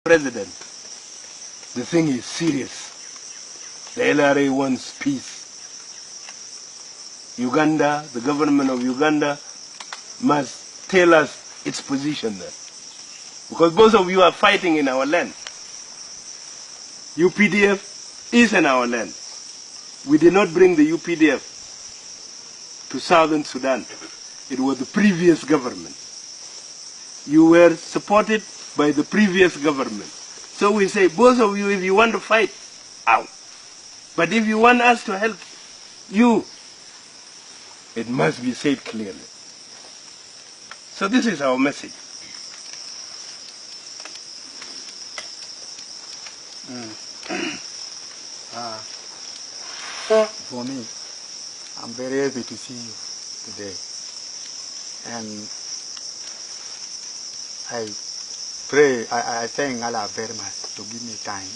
President, the thing is serious. The LRA wants peace. Uganda, the government of Uganda, must tell us its position there. Because both of you are fighting in our land. UPDF is in our land. We did not bring the UPDF to southern Sudan. It was the previous government. You were supported by the previous government. So we say, both of you, if you want to fight, out. But if you want us to help you, it must be said clearly. So this is our message. For me, I'm very happy to see you today. And I pray, I thank Allah very much to give me time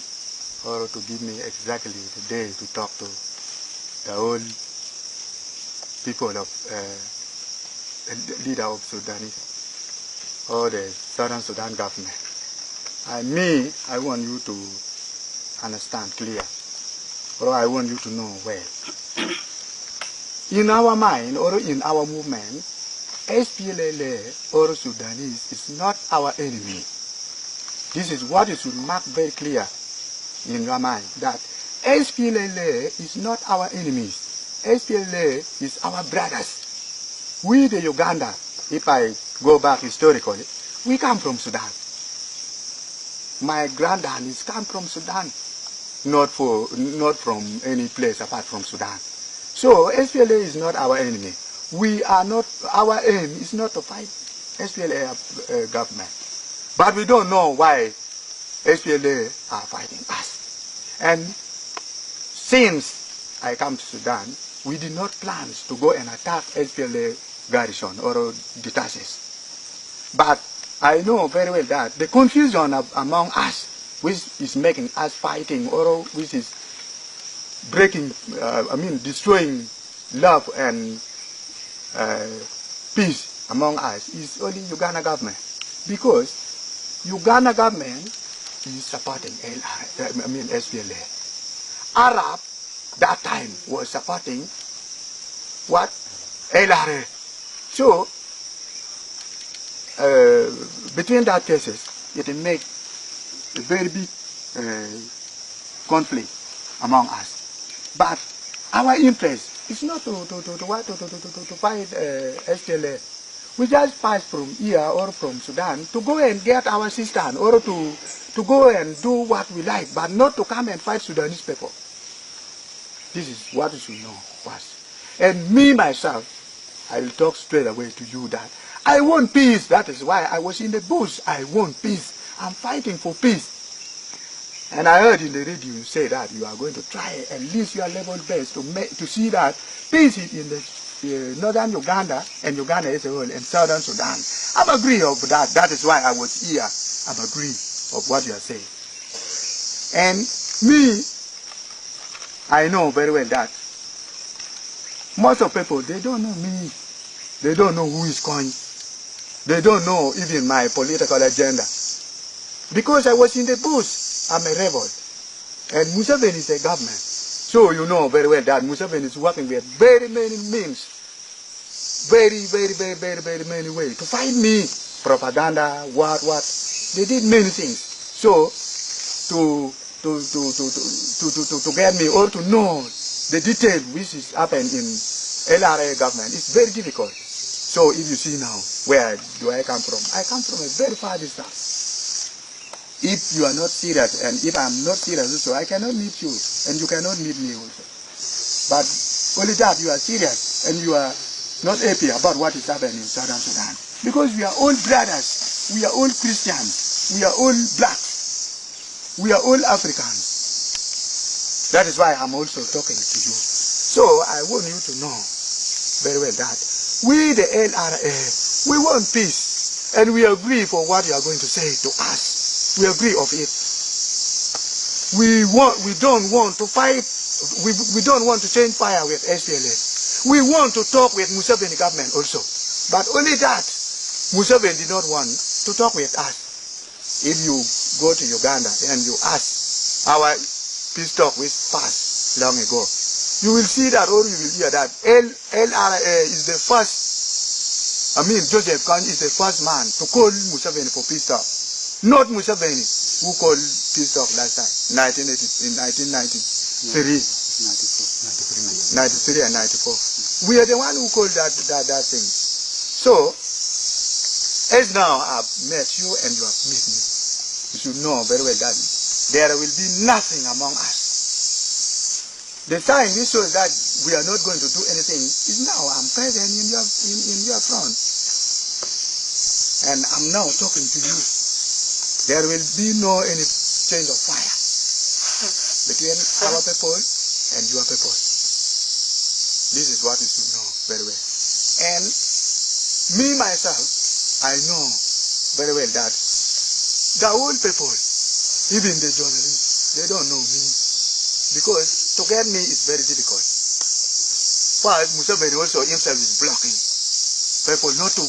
or to give me exactly the day to talk to the whole people of the leader of Sudanese or the Southern Sudan government. I want you to understand clear, or I want you to know well. In our mind or in our movement, SPLA or Sudanese is not our enemy. This is what you should mark very clear in your mind, that SPLA is not our enemies. SPLA is our brothers. We the Uganda, if I go back historically, we come from Sudan. My granddad is come from Sudan, not from any place apart from Sudan. So SPLA is not our enemy. We are not, our aim is not to fight SPLA government. But we don't know why SPLA are fighting us. And since I come to Sudan, we did not plan to go and attack SPLA garrison or detaches. But I know very well that the confusion among us, which is making us fighting or which is breaking, destroying love and peace among us, is only Uganda government. Because Uganda government is supporting SPLA. Arab that time was supporting what? LRA. So between that cases, it make a very big conflict among us. But our interest is not to fight SPLA. We just pass from here or from Sudan to go and get our sister or to go and do what we like, but not to come and fight Sudanese people. This is what you should know first. And me, myself, I will talk straight away to you that I want peace. That is why I was in the bush. I want peace. I'm fighting for peace. And I heard in the radio you say that you are going to try at least your level best to see that peace is in the northern Uganda and Uganda as a whole and southern Sudan. I'm agree of that. That is why I was here. I'm agree of what you are saying. And me, I know very well that most of people, they don't know me. They don't know who is Kony. They don't know even my political agenda. Because I was in the bush, I'm a rebel. And Museveni is a government. So you know very well that Museveni is working with very many means. Very many ways to fight me. Propaganda, what. They did many things. So to get me or to know the detail which is happened in LRA government, it's very difficult. So if you see now, where do I come from? I come from a very far distance. If you are not serious, and if I'm not serious also, I cannot meet you, and you cannot meet me also. But only that you are serious, and you are not happy about what is happening in Southern Sudan. Because we are all brothers, we are all Christians, we are all blacks, we are all Africans. That is why I'm also talking to you. So I want you to know very well that we, the LRA, we want peace, and we agree for what you are going to say to us. We agree of it. We don't want to fight. We don't want to change fire with SPLA. We want to talk with Museveni government also. But only that, Museveni did not want to talk with us. If you go to Uganda and you ask our peace talk which passed long ago, you will see that, or you will hear that LRA is the first, Joseph Kony is the first man to call Museveni for peace talk. Not Museveni, who called peace talk last time, in 1993. 93 and 94. We are the one who called that thing. So, as now I've met you and you have met me, you should know very well that there will be nothing among us. The sign which shows that we are not going to do anything is now I'm present in your front. And I'm now talking to you. There will be no any change of fire between our people and your people. This is what you should know very well. And me myself, I know very well that the whole people, even the journalists, they don't know me. Because to get me is very difficult. But Museveni also himself is blocking people not to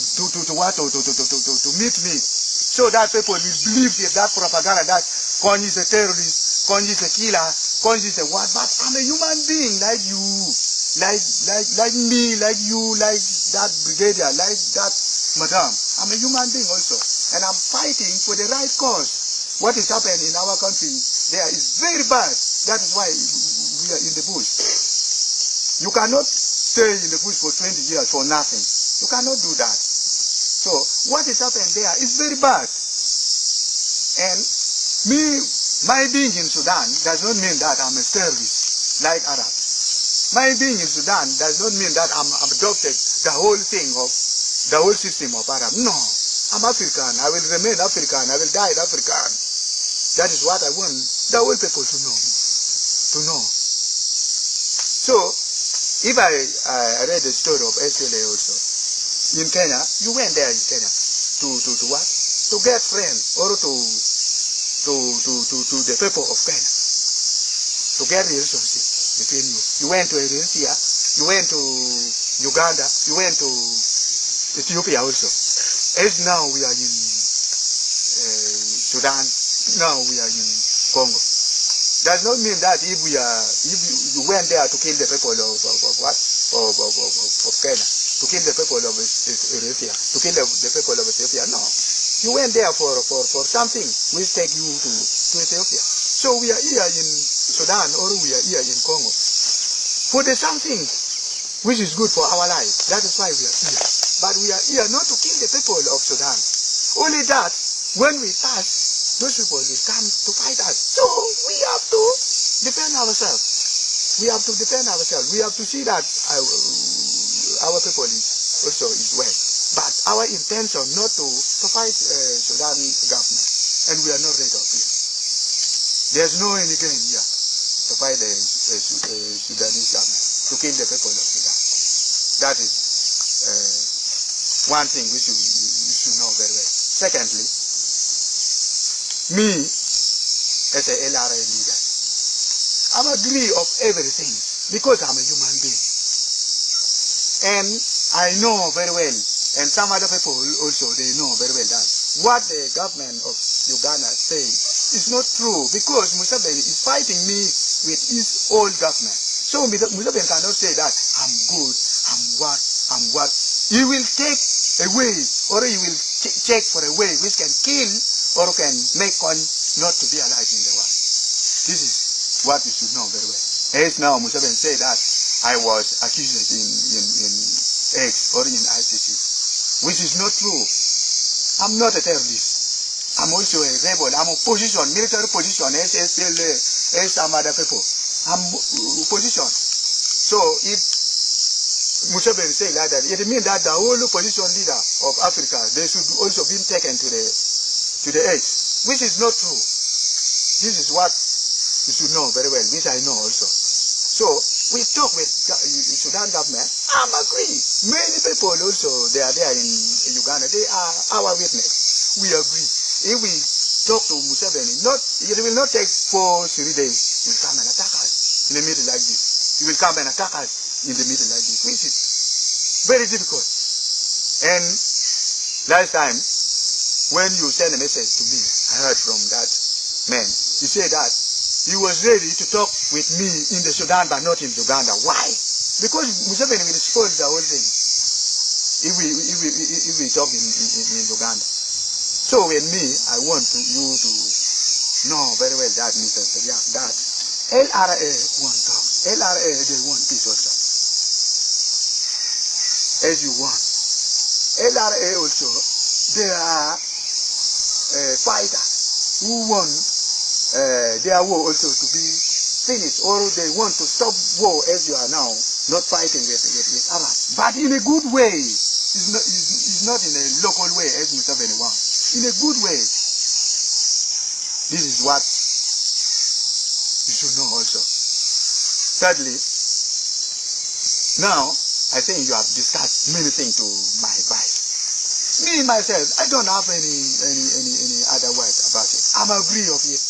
meet me. So that people will believe that propaganda that Kony is a terrorist, Kony is a killer, Kony is a what, but I'm a human being like you, like me, like you, like that brigadier, like that madam. I'm a human being also. And I'm fighting for the right cause. What is happening in our country there is very bad. That is why we are in the bush. You cannot stay in the bush for 20 years for nothing. You cannot do that. So what is happening there is very bad. And my being in Sudan does not mean that I'm a terrorist like Arabs. My being in Sudan does not mean that I'm adopted the whole thing of the whole system of Arab. No, I'm African. I will remain African. I will die African. That is what I want the whole people to know. So, if I read the story of SLA also, in Kenya, you went there in Kenya to what? To get friends or to the people of Kenya. To get relationship between you. You went to Eritrea, you went to Uganda, you went to Ethiopia also. As now we are in Sudan, now we are in Congo. Does not mean that if you went there to kill the people of what? Of Kenya, to kill the people of Eritrea, to kill the people of Ethiopia. No. You went there for something which take you to Ethiopia. So we are here in Sudan or we are here in Congo for the something which is good for our life. That is why we are here. But we are here not to kill the people of Sudan. Only that when we pass, those people will come to fight us. So we have to defend ourselves. We have to defend ourselves. We have to see that our people is well. But our intention not to fight Sudan government. And we are not ready of it. There's no any gain here to fight the Sudanese government, to kill the people of Sudan. That is one thing which you should know very well. Secondly, me, as a LRA leader, I agree of everything because I'm a human being. And I know very well, and some other people also, they know very well that what the government of Uganda is saying is not true because Museveni is fighting me with his old government. So Museveni cannot say that I'm good, I'm what. He will take away or he will check for a way which can kill or can make Kony not to be alive in the world. This is what you should know very well. As now Museveni say that I was accused in X or in ICC, which is not true. I'm not a terrorist. I'm also a rebel. I'm a position, military position, as SPLA, as some other people. I'm position. So if Museveni say like that, it means that the whole opposition leader of Africa, they should also be taken to the edge, which is not true. This is what you should know very well, which I know also. So we talk with Sudan government. I'm agree. Many people also they are there in Uganda. They are our witness. We agree. If we talk to Museveni, it will not take 4-3 days. He will come and attack us in a meeting like this. He will come and attack us in the meeting like this, which is very difficult. And last time, when you send a message to me, I heard from that man, he said that he was ready to talk with me in the Sudan but not in Uganda. Why? Because Museveni will spoil the whole thing if we talk in Uganda. So with me, I want you to know very well that, Mr. Sadiak, that LRA won't talk. LRA, they want peace also, as you want. LRA also, they are fighters who want their war also to be finished, or they want to stop war as you are now, not fighting with others. But in a good way. It's not in a local way as Museveni wants. In a good way. This is what you should know also. Thirdly, now I think you have discussed many things to my advice. Me myself, I don't have any other word about it. I'm agree of it.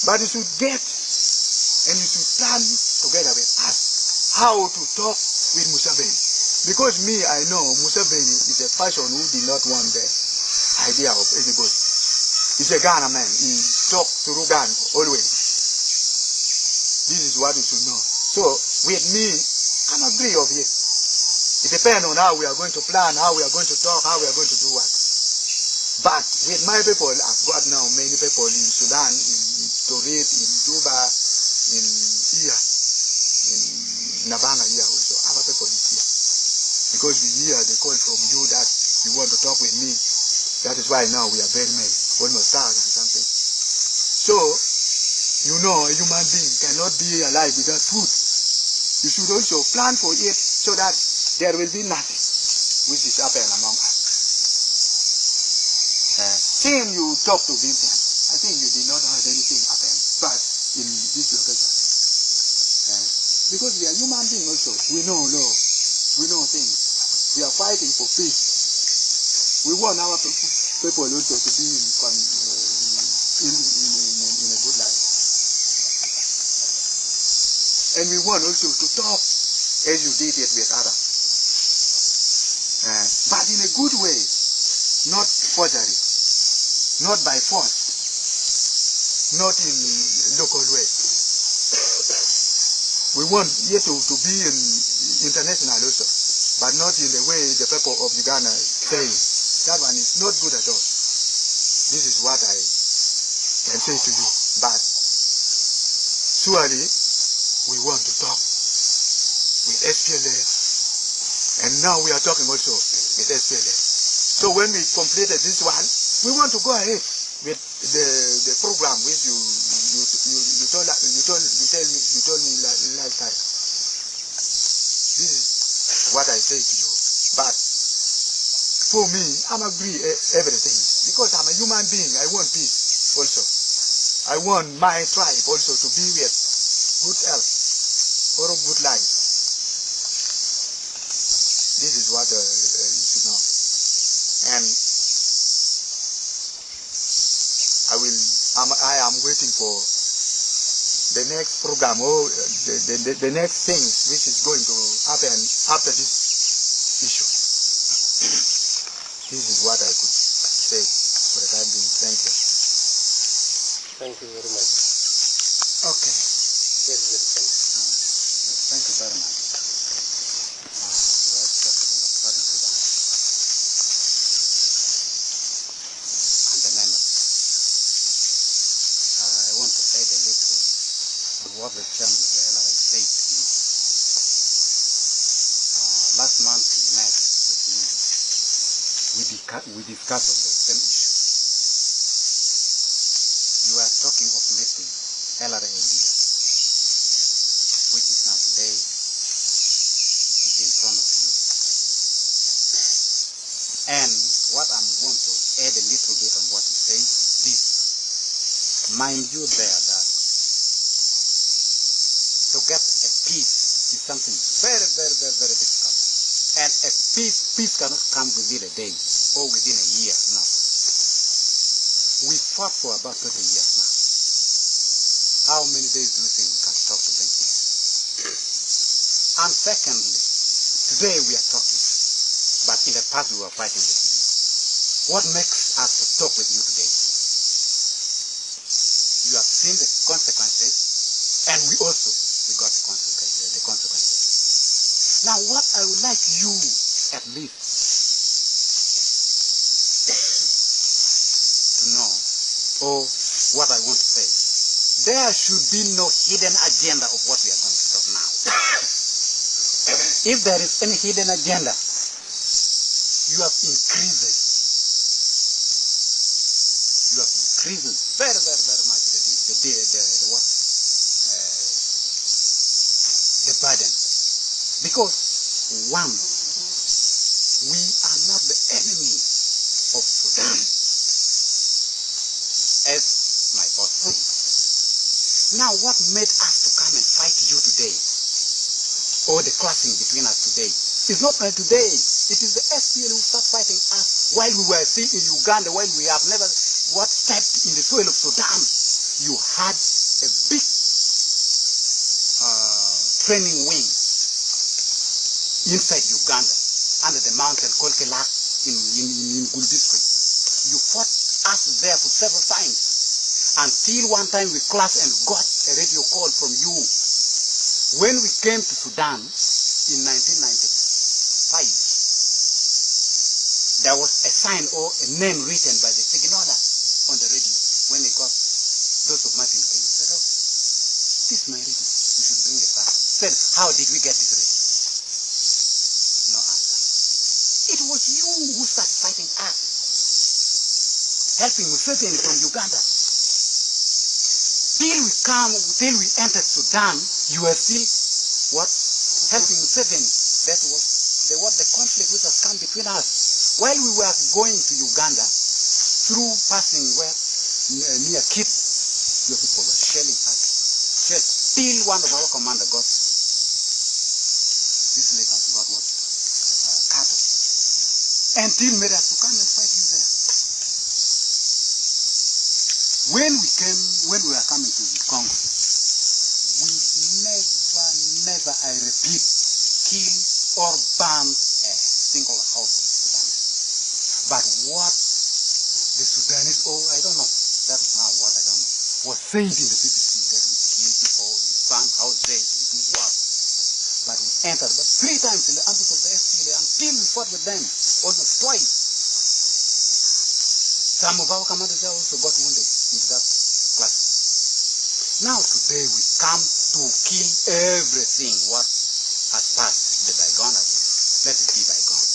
But you should get and you should plan together with us how to talk with Museveni. Because me, I know Museveni is a person who did not want the idea of anybody. He's a Ghana man. He talks through Ghana always. This is what you should know. So, with me, I'm agree of it. It depends on how we are going to plan, how we are going to talk, how we are going to do what. But with my people, I've got now many people in Sudan, in Torit, in Juba, in here, in Nabanga here also. Other people is here. Because we hear the call from you that you want to talk with me. That is why now we are very many, almost 1,000 something. So, you know, a human being cannot be alive without food. You should also plan for it so that there will be nothing which is happening among us. Seeing you talk to Vincent, I think you did not have anything happen, but in this location. Because we are human beings also. We know law. We know things. We are fighting for peace. We want our people also to be in a good life. And we want also to talk as you did it with others. But in a good way, not forgery, not by force, not in local way. We want it to be in international also, but not in the way the people of Uganda say. That one is not good at all. This is what I can say to you. But surely we want to talk with SPLA, and now we are talking also with SPLA. So when we completed this one, we want to go ahead with the program which you told me last time. This is what I say to you. But for me, I'm agree everything because I'm a human being. I want peace also. I want my tribe also to be with good health or a good life. This is what you should know. And I am waiting for the next program or the next things which is going to happen after this issue. This is what I could say for the time being. Thank you. Thank you very much. Okay. Yes, welcome. Thank you very much. Vice President of Southern Sudan and the members. I want to add a little on what the chairman of the LRA said to you. Last month we met with you. We discussed on the same issue. You are talking of meeting LRA leader, which is now today is in front of you. And what I want to add a little bit on what he says is this. Mind you there that to get a peace is something very, very, very, very difficult. And a peace cannot come within a day or within a year, no. We fought for about 20 years now. How many days do you think we can talk to bring peace? And secondly, today we are talking, but in the past we were fighting with you. What makes us to talk with you today? You have seen the consequences, and we got the consequences. Now, what I would like you, at least, to know, or what I want to say, there should be no hidden agenda of what we are going to talk now. If there is any hidden agenda, you have increases. You have increases very, very, very much the burden. Because one, we are not the enemy of Sudan, as my boss said. Now, what made us to come and fight you today, or the clashing between us today, is not only today. It is the SPL who started fighting us while we were still in Uganda, while we have never stepped in the soil of Sudan. You had a big training wing inside Uganda, under the mountain called Kelak in Gul district. You fought us there for several times, until one time we clashed and got a radio call from you. When we came to Sudan in 1995, there was a sign or a name written by the Siginola on the radio. When they got those of Martin King, he said, "Oh, this is my radio. You should bring it back." Said, "How did we get this radio?" No answer. It was you who started fighting us, helping Museveni from Uganda. Till we entered Sudan, you were still helping Museveni. That was the conflict which has come between us. While we were going to Uganda, through passing near Kit, your people were shelling us. Till one of our commander got this lake has got cattle, and till made us to come and fight you there. When we were coming to the Congo, we never, I repeat, kill or burn a single house of Sudan. But what the Sudanese, I don't know, that is now what I don't know, was saying in the BBC that we kill people, we burn houses, we do what? But we entered, but 3 times in the ambushes of the SPLA until we fought with them, almost twice. Some of our commanders there also got wounded into that class. Now today we come to kill everything what has passed. The bygone again. Let it be bygone.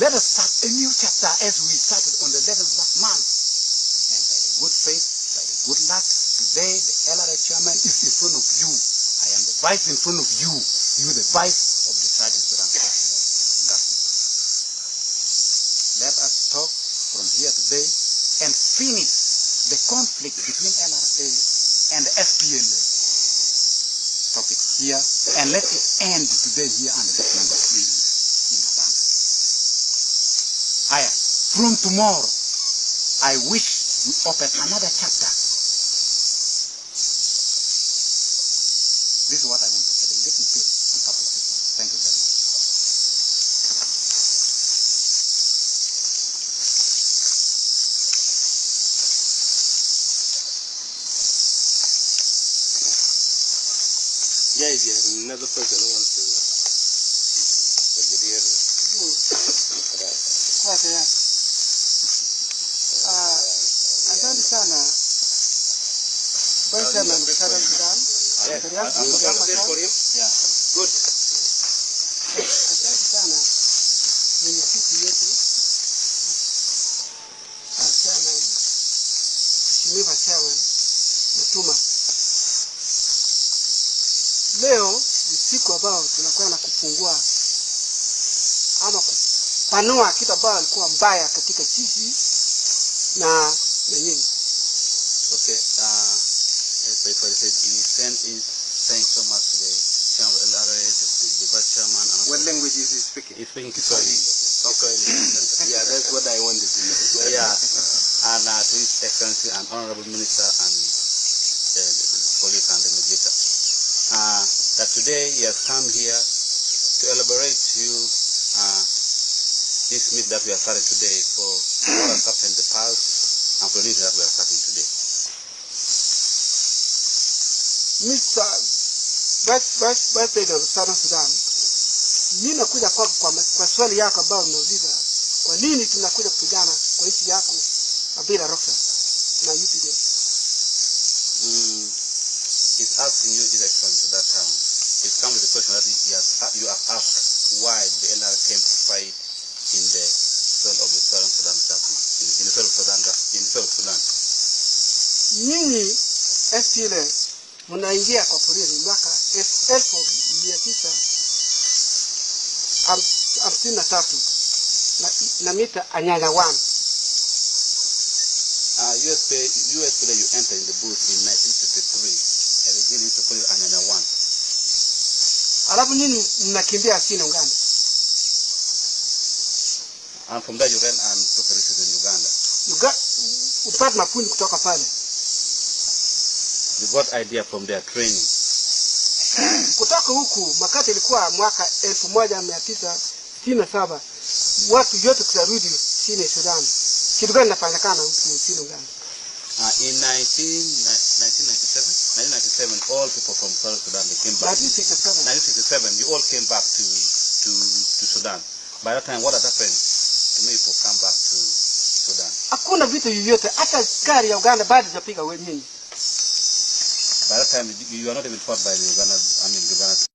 Let us start a new chapter as we started on the 11th last month. And by the good faith, by the good luck, today the LRA chairman is in front of you. I am the vice in front of you. You the vice of the Southern Sudan government. Let us talk from here today and finish the conflict between LRA and the SPLA topic here, and let it end today here under the number 3 in Uganda. From tomorrow, I wish we open another chapter. This is what I want to say, a little bit on top of this one. Thank you very much. Yeah, if you have another person who wants to Asante sana Vice Chairman of Southern Sudan. Good. Asante sana mwenyekiti yetu Chairman, Mheshimiwa Chairman Mtuma. Leo ni siku ambayo tunakuwa na kufungua ama kupanua kitu ambayo alikuwa mbaya katika sisi na nyinyi. Okay, thanks so much to the chairman of LRA, the vice chairman. And what language is he speaking? He's speaking Kiswahili. Okay. Yeah, that's what I wanted to know. Yeah, and to His Excellency and Honorable Minister and the police and the mediator. That today he has come here to elaborate to you this meet that we are starting today for what has happened in the past and for the news that we are starting today. Mr. Vice President of Southern Sudan, mimi nakuja kwa swali yako ambao unauliza kwa nini tunakuja kupigana kwa nchi yako bila ruhusa na UPDF. He's asking you his excellency that it comes with the question that you have asked why the LRA came to fight in the soil of the Southern Sudan in the soil of Sudan. Nyinyi SPLA mnaingia kwa porini mwaka 1953 na mita Anyanya 1. USPLA you entered in the booth in 1953 and again used to call it Anyanya 1. Alafu nyinyi mnakimbia asini Uganda. And from there you ran and took a refuge in Uganda. Upata mafunzo kutoka pale. You got idea from their training. Kutoka huku makati ilikuwa mwaka 1967 watu yote kusarudi chini Sudan. Kitu gani nafanyakana huku chini Uganda? In 1997, all people from South Sudan they came back. 1967, you all came back to Sudan. By that time, what had happened? The people come back to Sudan. Hakuna vitu yoyote, hata askari ya Uganda bado hajapiga wenyewe. By that time, you are not even fought by the Uganda,